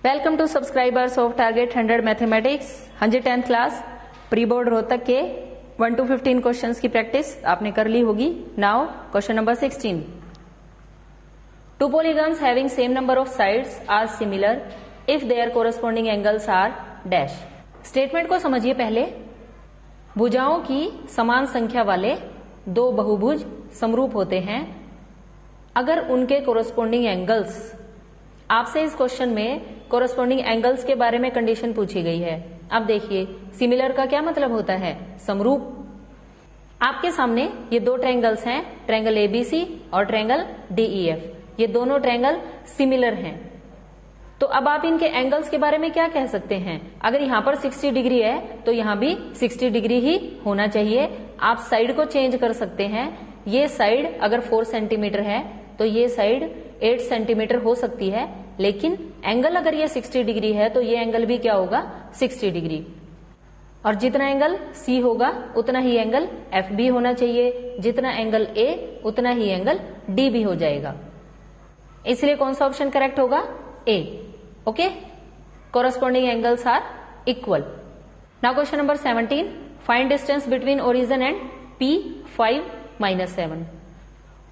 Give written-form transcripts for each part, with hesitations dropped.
Welcome to subscribers of target 100 mathematics. हाँ जी, 10th class pre board Rohtak के 1 to 15 questions की प्रैक्टिस आपने कर ली होगी। Now question number 16। Two polygons having same number of sides are similar if their corresponding angles are dash। Statement को समझिए पहले। भुजाओं की समान संख्या वाले दो बहुभुज समरूप होते हैं अगर उनके कोरस्पोंडिंग एंगल्स, आपसे इस क्वेश्चन में कोरस्पोंडिंग एंगल्स के बारे में कंडीशन पूछी गई है। अब देखिए, सिमिलर का क्या मतलब होता है? समरूप। आपके सामने ये दो ट्रायंगल्स हैं, ट्रायंगल एबीसी और ट्रायंगल डीईएफ। ये दोनों ट्रायंगल सिमिलर हैं। तो अब आप इनके एंगल्स के बारे में क्या कह सकते हैं? अगर यहां पर 60 डिग्री है तो यहां भी 60 डिग्री ही होना चाहिए। आप साइड को चेंज कर सकते हैं। ये साइड अगर 4 सेंटीमीटर है तो ये साइड 8 सेंटीमीटर हो सकती है, लेकिन एंगल अगर ये 60 डिग्री है तो ये एंगल भी क्या होगा? 60 डिग्री। और जितना एंगल C होगा उतना ही एंगल F भी होना चाहिए, जितना एंगल A उतना ही एंगल D भी हो जाएगा। इसलिए कौन सा ऑप्शन करेक्ट होगा? A। Okay, corresponding angles are equal. Now question number 17। Find distance between origin and P 5 - 7।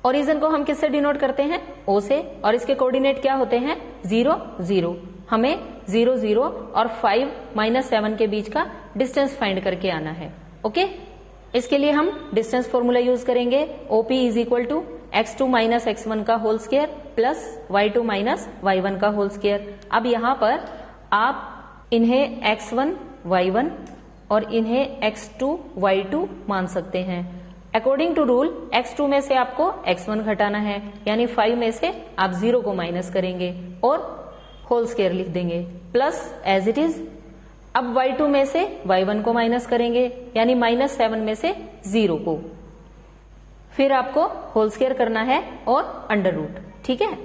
Origin को हम किससे डिनोट करते हैं? O से। और इसके कोऑर्डिनेट क्या होते हैं? 0 0। हमें 0 0 और 5 - 7 के बीच का डिस्टेंस फाइंड करके आना है। ओके, इसके लिए हम डिस्टेंस फॉर्मूला यूज करेंगे। OP = x2 - x1 का whole square plus y2 - y1 का होल स्क्वायर। अब यहां पर आप इन्हें x1 y1 और इन्हें x2 y2 मान सकते हैं। अकॉर्डिंग टू रूल x2 में से आपको x1 घटाना है, यानी 5 में से आप 0 को माइनस करेंगे और होल स्क्वायर लिख देंगे प्लस एज इट इज। अब y2 में से y1 को माइनस करेंगे, यानी -7 में से 0 को। फिर आपको होल स्क्वायर करना है और अंडर रूट। ठीक है,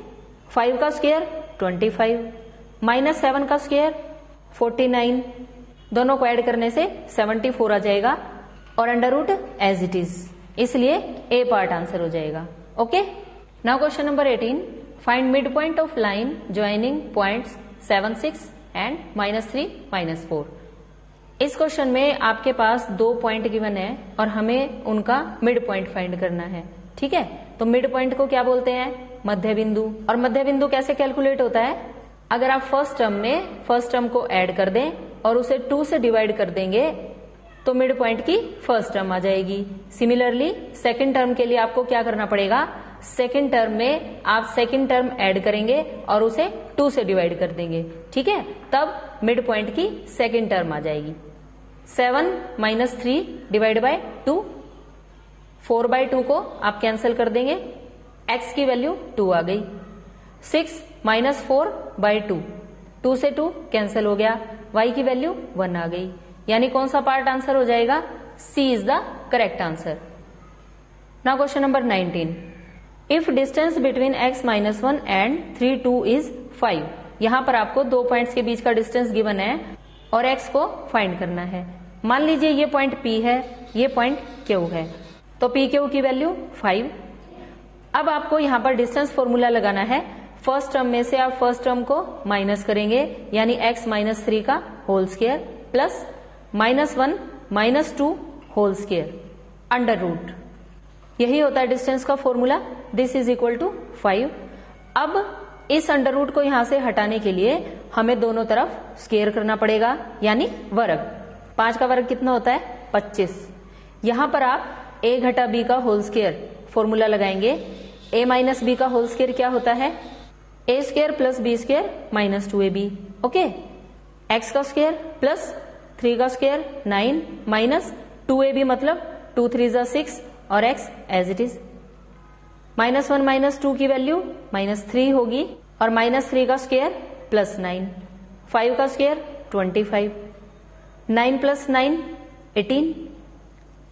5 का स्क्वायर 25 -7 का स्क्वायर 49, दोनों को ऐड करने से 74 आ जाएगा और under root as it is, इसलिए ए पार्ट आंसर हो जाएगा। Okay, now question number 18। Find mid point of line joining points 7 6 and -3 -4। इस क्वेश्चन में आपके पास दो पॉइंट गिवन है और हमें उनका मिड पॉइंट फाइंड करना है। ठीक है, तो मिड पॉइंट को क्या बोलते हैं? मध्य बिंदु। और मध्य बिंदु कैसे कैलकुलेट होता है? अगर आप फर्स्ट टर्म में फर्स्ट टर्म को ऐड कर दें और उसे 2 से डिवाइड कर देंगे तो मिड पॉइंट की फर्स्ट टर्म आ जाएगी। सिमिलरली सेकंड टर्म के लिए आपको क्या करना पड़ेगा? सेकंड टर्म में आप सेकंड टर्म ऐड करेंगे और उसे 2 से डिवाइड कर देंगे। ठीक है, तब मिड पॉइंट की सेकंड टर्म आ जाएगी। 7 - 3 / 2, 4/2 को आप कैंसिल कर देंगे, x की वैल्यू 2 आ गई। 6 - 4/2, 2 से 2 कैंसिल हो गया, y की वैल्यू 1 आ गई। यानी कौन सा पार्ट आंसर हो जाएगा? C is the correct answer. Now question number 19। If distance between x - 1 and 3 2 is 5। यहां पर आपको दो पॉइंट्स के बीच का डिस्टेंस गिवन है और x को फाइंड करना है। मान लीजिए ये पॉइंट P है, ये पॉइंट Q है, तो PQ की वैल्यू 5। अब आपको यहां पर डिस्टेंस फॉर्मूला लगाना है। फर्स्ट टर्म में से आप फर्स्ट टर्म को माइनस करेंगे, यानी x - 3 का whole square plus -1 - 2 whole square under root. यही होता है डिस्टेंस का formula. This is equal to 5। अब इस अंडर रूट को यहां से हटाने के लिए हमें दोनों तरफ स्क्वायर करना पड़ेगा, यानी वर्ग। 5 का वर्ग कितना होता है? 25। यहां पर आप a - b का होल स्क्वायर फॉर्मूला लगाएंगे। a - b का होल स्क्वायर क्या होता है? a² + b² - 2ab। Okay, x का स्क्वायर प्लस 3 का स्क्वायर 9 माइनस 2ab मतलब 2 3 = 6 और x एज इट इज। -1 - 2 की वैल्यू -3 होगी और -3 का स्क्वायर +9, 5 का स्क्वायर 25, 9 + 9 18,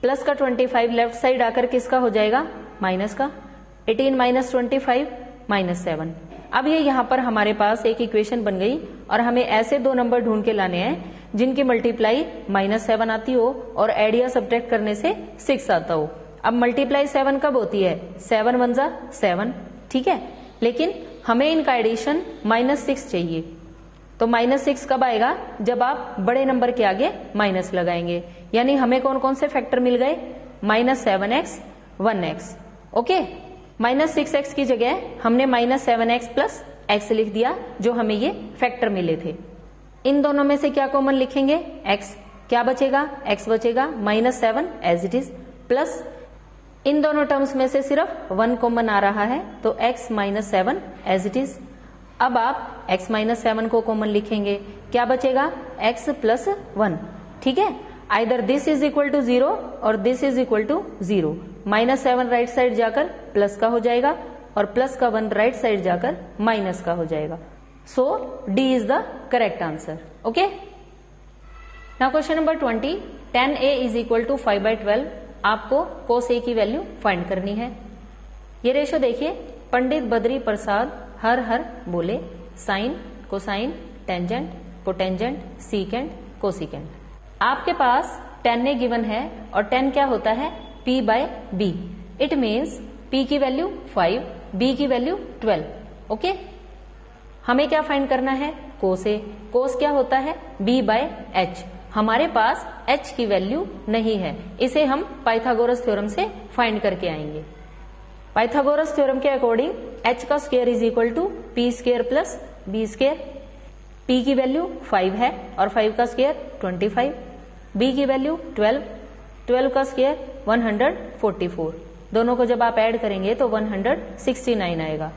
प्लस का 25 लेफ्ट साइड आकर किसका हो जाएगा? माइनस का। 18 - 25 -7। अब ये यहाँ पर हमारे पास एक इक्वेशन बन गई और हमें ऐसे दो नंबर ढूंढ के लाने हैं जिनकी मल्टीप्लाई -7 आती हो और एड या सब्ट्रैक्ट करने से 6 आता हो। अब मल्टीप्लाई 7 कब होती है? 7 1 = 7। ठीक है, लेकिन हमें इनका एडिशन -6 चाहिए। तो -6 कब आएगा? जब आप बड़े नंबर के आगे माइनस लगाएंगे। यानी हमें कौन कौन से फैक्टर मिल गए? -7x, 1x। ओके, -6x की जगह हमने -7x प्लस x लिख दिया, जो हमें ये फैक्टर मिले थे। इन दोनों में से क्या कॉमन लिखेंगे? x। क्या बचेगा? x बचेगा, -7 एज इट इज, प्लस इन दोनों टर्म्स में से सिर्फ 1 कॉमन आ रहा है, तो x -7 एज इट इज। अब आप x -7 को कॉमन लिखेंगे, क्या बचेगा? x plus 1। ठीक है, either this is equal to 0 और this is equal to 0। -7 right side जाकर प्लस का हो जाएगा और प्लस का 1 राइट साइड जाकर माइनस का हो जाएगा। So D is the correct answer. Okay, now question number 20, tan A is equal to 5/12। आपको cos A की वैल्यू फाइंड करनी है। ये रेशो देखिए, पंडित बद्री प्रसाद हर हर बोले, sine, cosine, tangent, cotangent, secant, cosecant. आपके पास tan A गिवन है और tan क्या होता है? P/B। इट मीन्स P की वैल्यू 5, B की वैल्यू 12। ओके, हमें क्या फाइंड करना है? cos A। cos क्या होता है? B/H। हमारे पास h की वैल्यू नहीं है, इसे हम पाइथागोरस थ्योरम से फाइंड करके आएंगे। पाइथागोरस थ्योरम के अकॉर्डिंग h का square is equal to p square plus b square. p की वैल्यू 5 है और 5 का स्क्वायर 25, b की वैल्यू 12, 12 का स्क्वायर 144। दोनों को जब आप ऐड करेंगे तो 169 आएगा।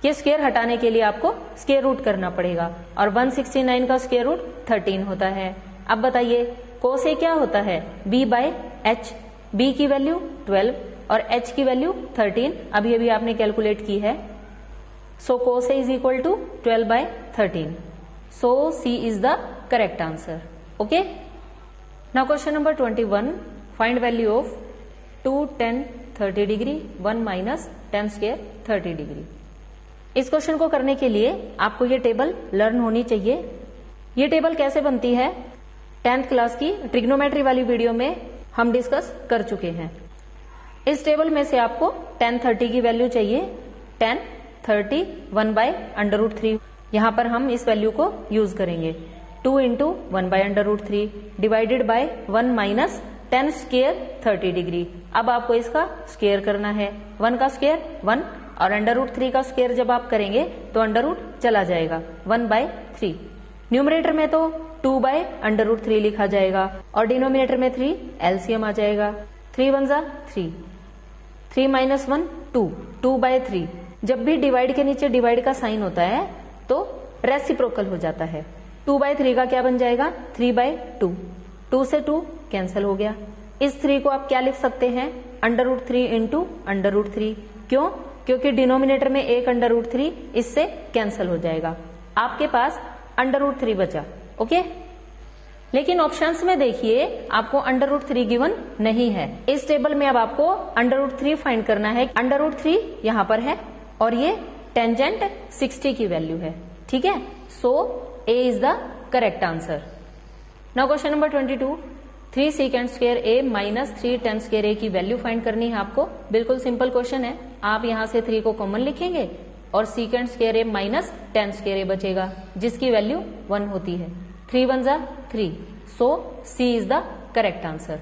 ये स्क्वायर हटाने के लिए आपको स्क्वायर रूट करना पड़ेगा और 169 का स्क्वायर रूट 13 होता है। अब बताइए cos A क्या होता है? B/H। B की वैल्यू 12 और H की वैल्यू 13 अभी अभी आपने कैलकुलेट की है। So cos A is equal to 12/13। So C is the correct answer. Okay, now question number 21, find value of 2 tan 30 degree 1 minus tan square 30 degree. इस question को करने के लिए आपको ये टेबल लर्न होनी चाहिए। ये टेबल कैसे बनती है 10th क्लास की ट्रिग्नोमेट्री वाली वीडियो में हम डिस्कस कर चुके हैं। इस टेबल में से आपको tan 30 की वैल्यू चाहिए। tan 30 1/√3। यहां पर हम इस वैल्यू को यूज करेंगे। 2 into 1/√3 divided by 1 minus tan square 30 degree. अब आपको इसका स्क्वायर करना है। 1 का स्क्वायर 1 और √3 का स्क्वायर जब आप करेंगे तो अंडर चला जाएगा, 1/3। न्यूमरेटर में तो 2/√3 लिखा जाएगा और डिनोमिनेटर में 3 एलसीएम आ जाएगा। 3 1 जा 3, 3 माइनस 1 2, 2/3। जब भी डिवाइड के नीचे डिवाइड का साइन होता है तो रेसिप्रोकल हो जाता है। 2/3 का क्या बन जाएगा? 3/2। 2 से 2 कैंसिल हो गया। इस 3 को आप क्या लिख सकते हैं? √3 इंटू √3। क्यों? क्योंकि डिनोमिनेटर में एक √3 इससे कैंसिल हो जाएगा। आपके पास √3 बचा। ओके, लेकिन ऑप्शंस में देखिए आपको √3 गिवन नहीं है। इस टेबल में अब आपको √3 फाइंड करना है। √3 यहां पर है और ये टेंजेंट 60 की वैल्यू है। ठीक है, सो A is the correct answer. Now question number 22, 3 secant square A minus 3 tan square A की वैल्यू फाइंड करनी है आपको। बिल्कुल सिंपल क्वेश्चन है। आप यहां से 3 को कॉमन लिखेंगे और secant square A minus tan square A बचेगा, जिसकी वैल्यू 1 होती है। 3 1 जा 3, सो C is the correct answer.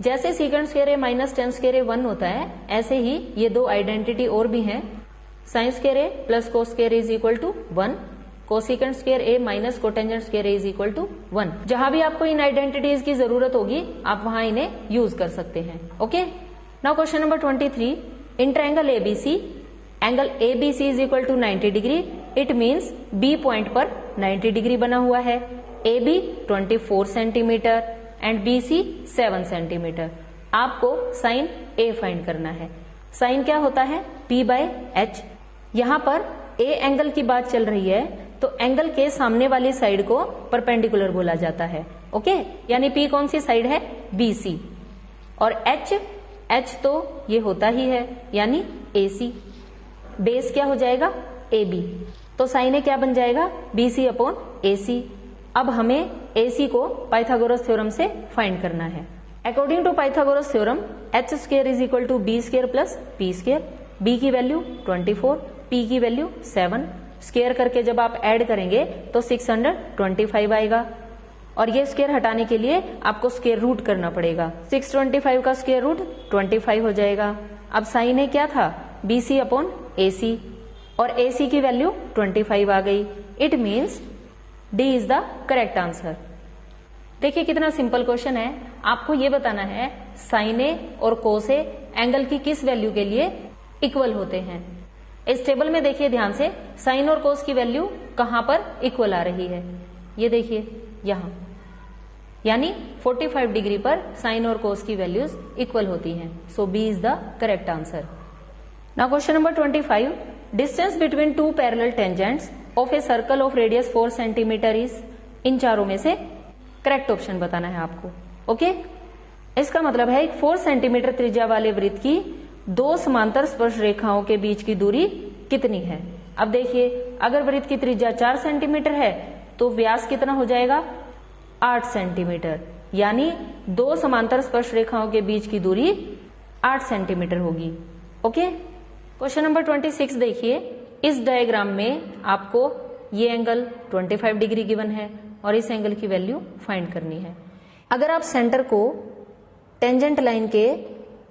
जैसे secant square A minus tan square A 1 होता है, ऐसे ही ये दो आइडेंटिटी और भी हैं। sin square A plus cos square A is equal to 1, cosecant square A minus cotangent square A is equal to 1। जहां भी आपको इन आइडेंटिटीज की जरूरत होगी आप वहां इन्हें यूज कर सकते हैं। Okay, now question number 23, in triangle ABC angle ABC is equal to 90 degree. It means B point पर 90 डिग्री बना हुआ है। AB 24 centimetre and BC 7 centimetre. आपको साइन A फाइंड करना है। साइन क्या होता है? P/H। यहां पर A एंगल की बात चल रही है तो एंगल के सामने वाली साइड को परपेंडिकुलर बोला जाता है। ओके, यानी P कौन सी साइड है? BC। और H तो ये होता ही है, यानी AC। बेस क्या हो जाएगा? AB। तो साइन A क्या बन जाएगा? BC/AC। अब हमें AC को पाइथागोरस थ्योरम से फाइंड करना है। According to Pythagoras theorem H square is equal to B square plus P square. B की वैल्यू 24, P की वैल्यू 7, स्क्वायर करके जब आप ऐड करेंगे तो 625 आएगा, और ये स्क्वायर हटाने के लिए आपको स्क्वायर रूट करना पड़ेगा। 625 का स्क्वायर रूट 25 हो जाएगा। अब साइन ए क्या था, BC अपॉन AC, और AC की वैल्यू 25 आ गई। It means D is the correct answer. देखिए कितना सिंपल क्वेश्चन है। आपको ये बताना है साइन ए और कोस ए एंगल की किस वैल्यू के लिए इक्वल होते हैं। इस टेबल में देखिए ध्यान से, साइन और कोस की वैल्यू कहां पर इक्वल आ रही है, ये देखिए यहां, यानी 45 डिग्री पर साइन और कोस की वैल्यूज इक्वल होती हैं। So B is the correct answer. Now question number 25, distance between two parallel tangents of a circle of radius 4 centimetre is. इन चारों में से करेक्ट ऑप्शन बताना है आपको। ओके, इसका मतलब है एक 4 सेंटीमीटर त्रिज्या वाले वृत्त की दो समांतर स्पर्श रेखाओं के बीच की दूरी कितनी है। अब देखिए, अगर वृत्त की त्रिज्या 4 सेंटीमीटर है तो व्यास कितना हो जाएगा, 8 सेंटीमीटर, यानी दो समांतर स्पर्श रेखाओं के बीच की दूरी 8 सेंटीमीटर होगी। ओके, क्वेश्चन नंबर 26 देखिए, इस डायग्राम में आपको ये एंगल 25 डिग्री गिवन है और इस एंगल की वैल्यू फाइंड करनी है। अगर आप सेंटर को टेंजेंट लाइन के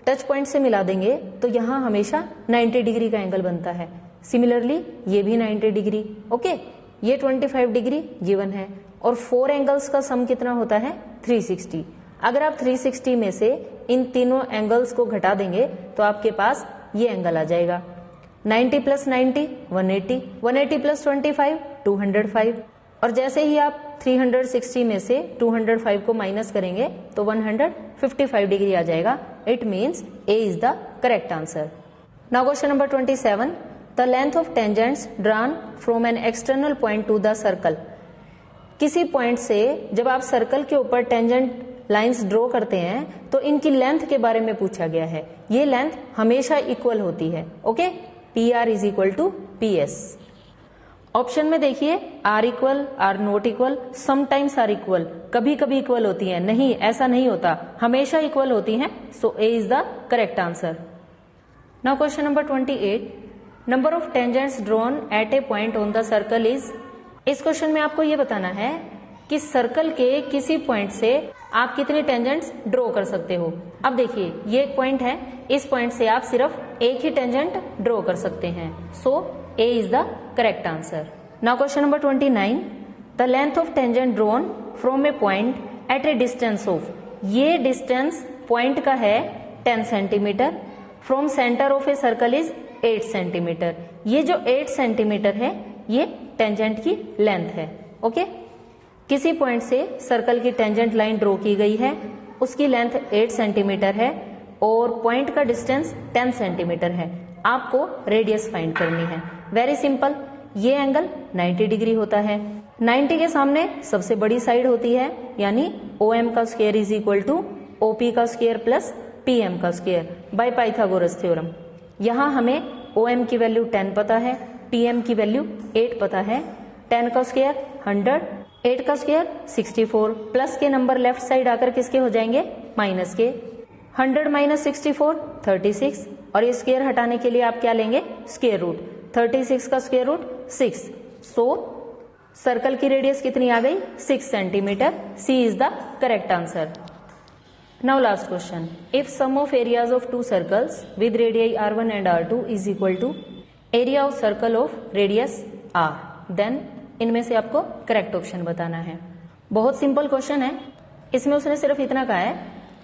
टच पॉइंट से मिला देंगे तो यहां हमेशा 90 डिग्री का एंगल बनता है। सिमिलरली ये भी 90 डिग्री। ओके, ये 25 डिग्री गिवन है और 4 एंगल्स का सम कितना होता है, 360। अगर आप 360 में से इन तीनों एंगल्स को घटा देंगे तो आपके पास ये एंगल आ जाएगा। 90 प्लस 90 180, 180 प्लस 25 205, और जैसे ही आप 360 में से 205 को माइनस करेंगे तो 155 डिग्री आ जाएगा। It means A is the correct answer. Now question number 27, the length of tangents drawn from an external point two the circle. किसी पॉइंट से जब आप सर्कल के ऊपर टेंजेंट लाइंस ड्रॉ करते हैं तो इनकी लेंथ के बारे में पूछा गया है। ये लेंथ हमेशा इक्वल होती है। Okay, PR is equal to PS। Option में देखिए, are equal, are not equal, sometimes are equal, कभी कभी इक्वल होती है। नहीं, ऐसा नहीं होता, हमेशा इक्वल होती हैं। So A is the correct answer. Now question number 28, number of tangents drawn at a point on the circle is. इस क्वेश्चन में आपको ये बताना है कि सर्कल के किसी पॉइंट से आप कितने टेंजेंट्स ड्रॉ कर सकते हो। अब देखिए, ये एक पॉइंट है, इस पॉइंट से आप सिर्फ एक ही टेंजेंट ड्रॉ कर सकते हैं। सो A is the correct answer. Now question number 29, the length of tangent drawn from a point at a distance of। ये डिस्टेंस पॉइंट का है 10 centimetre, from centre of a circle is 8 centimetre. ये जो 8 centimetre है ये tangent की length है। Okay, किसी पॉइंट से सर्कल की टेंजेंट लाइन ड्रॉ की गई है, उसकी लेंथ 8 सेंटीमीटर है और पॉइंट का डिस्टेंस 10 सेंटीमीटर है। आपको रेडियस फाइंड करनी है। वेरी सिंपल, ये एंगल 90 डिग्री होता है। 90 के सामने सबसे बड़ी साइड होती है, यानी OM का square is equal to OP का स्क्वायर प्लस PM का स्क्वायर बाय पाइथागोरस थ्योरम। यहाँ हमें OM की वैल्यू 10 पता है, PM की वैल्यू 8 पता है। 10 का स्क्वायर 100, 8 का स्क्वायर 64, प्लस के नंबर लेफ्ट साइड आकर किसके हो जाएंगे, माइनस के। 100 माइनस 64 36, और ये स्क्वायर हटाने के लिए आप क्या लेंगे, स्क्वायर रूट। 36 का स्क्वायर रूट 6। सो सर्कल की रेडियस कितनी आ गई, 6 centimetre. C is the correct answer. Now last question, if sum of areas of two circles with radii R1 and R2 is equal to area of circle of radius R, then इनमें से आपको correct option बताना है। बहुत simple question है। इसमें उसने सिर्फ इतना कहा है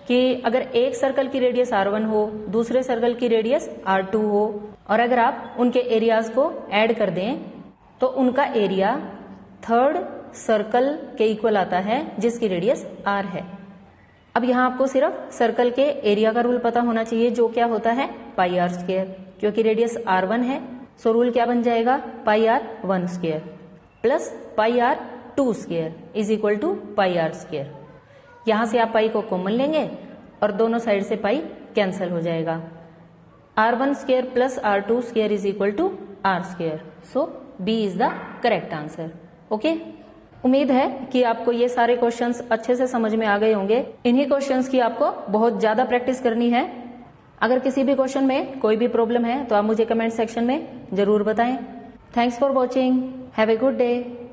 कि अगर एक सर्कल की रेडियस R1 हो, दूसरे सर्कल की रेडियस R2 हो, और अगर आप उनके एरियाज को ऐड कर दें तो उनका एरिया थर्ड सर्कल के इक्वल आता है जिसकी रेडियस R है। अब यहाँ आपको सिर्फ सर्कल के एरिया का रूल पता होना चाहिए, जो क्या होता है, पाई R स्क्वायर। क्योंकि रेडियस R1 है, सो रूल क्या बन जाएगा, pi R1 square plus pi R2 square is equal to pi R square. यहां से आप पाई को कॉमन लेंगे और दोनों साइड से पाई कैंसिल हो जाएगा। R1 square plus R2 square is equal to R square. So B is the correct answer. Okay, उम्मीद है कि आपको ये सारे क्वेश्चंस अच्छे से समझ में आ गए होंगे। इन्हीं क्वेश्चंस की आपको बहुत ज्यादा प्रैक्टिस करनी है। अगर किसी भी क्वेश्चन में कोई भी प्रॉब्लम है तो आप मुझे कमेंट सेक्शन में जरूर बताएं। Thanks for watching. Have a good day.